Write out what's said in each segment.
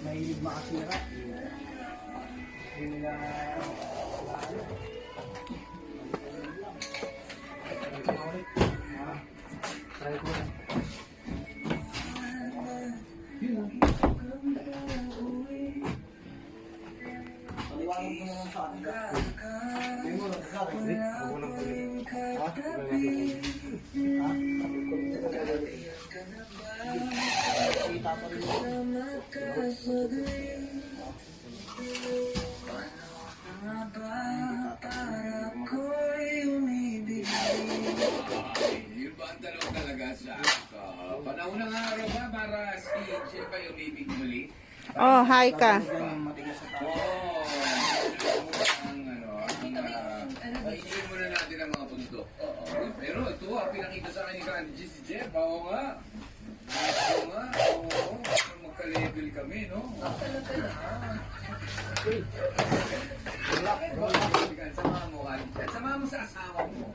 Mahilig makasira. Hindi nila try ko lang. Paliwanag mo naman sa akin. Hindi mo lang sa akin. Huwag mo nang kulit. Ha? Kita pa rin. Yung pantalon talaga sa panahon ng araw ba para si Jeff ay umibig muli? Oh, hi ka. Isin muna natin ang mga bundok. Pero ito pinakita sa akin ni Candy si Jeff. Oo nga. Oo nga. Oo. Magka-level kami, no? Samahan mo, Candy. Samahan mo sa asawa mo.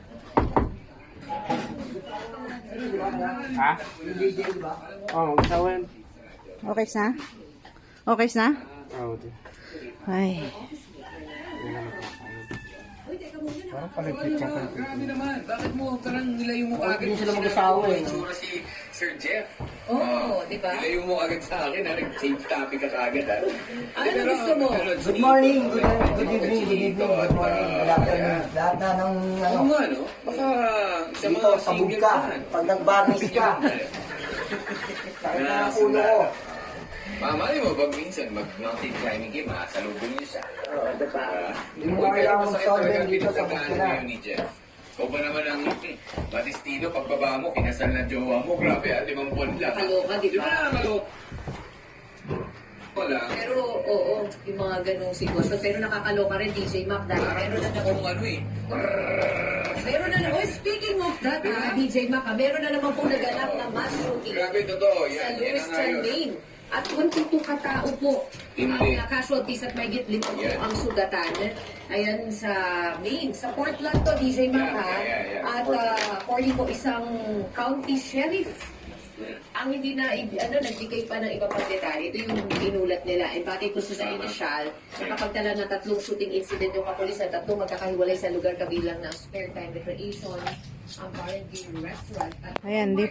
Ha? Hindi ba? Oo, magsawan. Okay na? Okay na? Oo. Ay. Parang palipit ka pa. Grabe naman. Bakit mo parang nilayo mo agad? Hindi sila mag-asawa eh. Itsura si Sir Jeff. Oo, di ba? Nilayo mo agad sa akin. Nag-change topic ka agad. Ano gusto mo? Good morning, good evening, good morning. Lahat na ng Oo nga, no? Baka sa dito, mga sabog single ka. fan. Pag nag-barnis ka. Sakit na ang ulo ko. Mamali mo, pag minsan mag-mountain climbing game, salubong niyo siya. Oo, diba? Hindi mo Huwag kayo kailangan masakit mag-solve talaga dito sa pinagtagaan Bukina. ngayon ni Jeff. Ikaw ba naman ang batistino, pagbaba mo, kinasal na jowa mo, grabe 5 buwan lang. Kaloka, di Di ba ba? nakakaloka? Wala. Pero, oo, yung mga ganong sitwasyon. Pero nakakaloka rin, DJ Mac, dahil meron na Kung ano eh. meron na naman, speaking of that, DJ Mac, meron na naman pong naganap na mass shooting Grabe, totoo. sa Yan, yan Louis ang ngayon. Maine. At 22 katao po Hindi. ang casualties at may 5 po Yan. ang sugatan. Ayan sa Maine. Sa Portland to, DJ Mac, ha? Yeah. At according po isang county sheriff ang hindi na, nagbigay pa ng iba pang detalye. Ito yung inulat nila. And bakit gusto sa initial, nakapagtala ng 3 shooting incident yung kapulisan, 3 magkakahiwalay sa lugar kabilang ng spare time recreation, ang Barangay Restaurant at Ayan,